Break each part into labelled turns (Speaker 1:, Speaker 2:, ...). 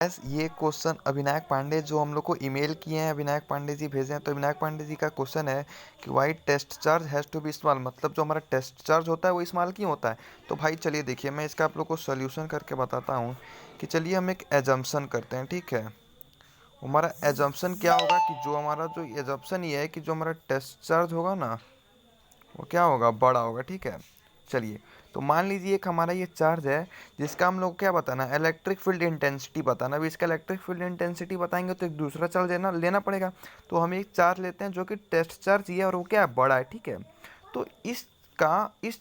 Speaker 1: Yes, ये question अविनायक Pandey जो हम लोग को ईमेल किए हैं, अविनायक पांडे जी भेजे हैं। तो अविनायक पांडे जी का क्वेश्चन है कि why test charge has to be small, मतलब जो हमारा टेस्ट चार्ज होता है वो स्मॉल क्यों होता है। तो भाई चलिए देखिए, मैं इसका आप लोग को सोल्यूशन करके बताता हूँ कि चलिए हम एक एजम्पशन करते हैं, ठीक है। हमारा एजम्पशन क्या होगा कि जो हमारा जो एजम्पशन ये है कि जो हमारा टेस्ट चार्ज होगा ना वो क्या होगा, बड़ा होगा, ठीक है। चलिए, तो मान लीजिए एक हमारा ये चार्ज है जिसका हम लोग क्या बताना है, इलेक्ट्रिक फील्ड इंटेंसिटी बताना। अभी इसका इलेक्ट्रिक फील्ड इंटेंसिटी बताएंगे तो एक दूसरा चार्ज लेना लेना पड़ेगा। तो हम एक चार्ज लेते हैं जो कि टेस्ट चार्ज ये, और वो क्या है, बड़ा है, ठीक है। तो इस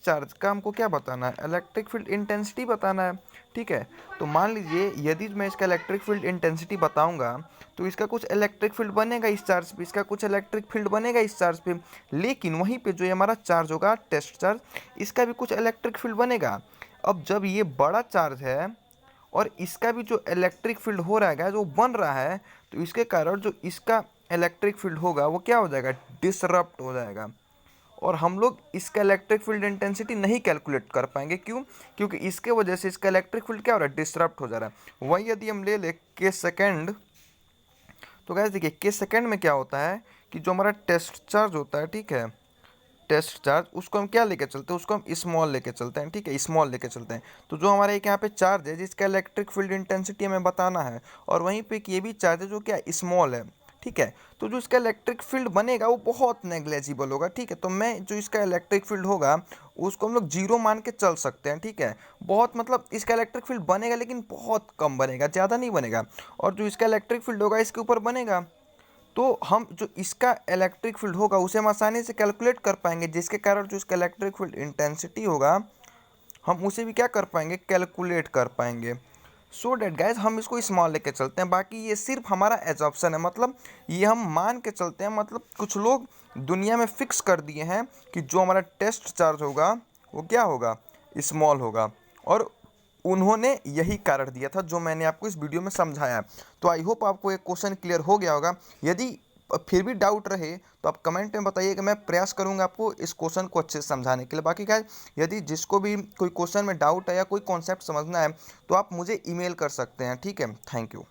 Speaker 1: चार्ज का हमको क्या बताना है, इलेक्ट्रिक फील्ड इंटेंसिटी बताना है, ठीक है। तो मान लीजिए यदि मैं इसका इलेक्ट्रिक फील्ड इंटेंसिटी बताऊंगा तो इसका कुछ इलेक्ट्रिक फील्ड बनेगा इस चार्ज पे, इसका कुछ इलेक्ट्रिक फील्ड बनेगा इस चार्ज पे। लेकिन वहीं पे जो ये हमारा चार्ज होगा टेस्ट चार्ज, इसका भी कुछ इलेक्ट्रिक फील्ड बनेगा। अब जब ये बड़ा चार्ज है और इसका भी जो इलेक्ट्रिक फील्ड हो रहा है जो बन रहा है, तो इसके कारण जो इसका इलेक्ट्रिक फील्ड होगा वो क्या हो जाएगा, डिसरप्ट हो जाएगा। और हम लोग इसका इलेक्ट्रिक फील्ड इंटेंसिटी नहीं कैलकुलेट कर पाएंगे, क्यों, क्योंकि इसके वजह से इसका इलेक्ट्रिक फील्ड क्या हो रहा है, डिसरप्ट हो जा रहा है। वही यदि हम ले ले के सेकेंड, तो गैस देखिए के सेकेंड में क्या होता है कि जो हमारा टेस्ट चार्ज होता है, ठीक है, टेस्ट चार्ज उसको हम क्या लेके चलते हैं, उसको हम स्मॉल लेके चलते हैं, ठीक है, स्मॉल लेके चलते हैं। तो जो हमारे एक यहाँ पे चार्ज है जिसका इलेक्ट्रिक फील्ड इंटेंसिटी हमें बताना है, और वहीं पे एक ये भी चार्ज है जो क्या स्मॉल है, ठीक है। तो जो इसका इलेक्ट्रिक फील्ड बनेगा वो बहुत नेग्लेजिबल होगा, ठीक है। तो मैं जो इसका इलेक्ट्रिक फील्ड होगा उसको हम लोग जीरो मान के चल सकते हैं, ठीक है। बहुत मतलब इसका इलेक्ट्रिक फील्ड बनेगा लेकिन बहुत कम बनेगा, ज़्यादा नहीं बनेगा। और जो इसका इलेक्ट्रिक फील्ड होगा इसके ऊपर बनेगा, तो हम जो इसका इलेक्ट्रिक फील्ड होगा उसे हम आसानी से कैलकुलेट कर पाएंगे, जिसके कारण जो इसका इलेक्ट्रिक फील्ड इंटेंसिटी होगा हम उसे भी क्या कर पाएंगे, कैलकुलेट कर पाएंगे। सो डैट गाइज हम इसको स्मॉल लेके चलते हैं। बाकी ये सिर्फ हमारा एजॉप्शन है, मतलब ये हम मान के चलते हैं। मतलब कुछ लोग दुनिया में फिक्स कर दिए हैं कि जो हमारा टेस्ट चार्ज होगा वो क्या होगा, स्मॉल होगा। और उन्होंने यही कारण दिया था जो मैंने आपको इस वीडियो में समझाया। तो आई होप आपको एक क्वेश्चन क्लियर हो गया होगा। यदि फिर भी डाउट रहे तो आप कमेंट में बताइए कि मैं प्रयास करूंगा आपको इस क्वेश्चन को अच्छे से समझाने के लिए। बाकी क्या, यदि जिसको भी कोई क्वेश्चन में डाउट है या कोई कॉन्सेप्ट समझना है तो आप मुझे ईमेल कर सकते हैं, ठीक है। Thank you.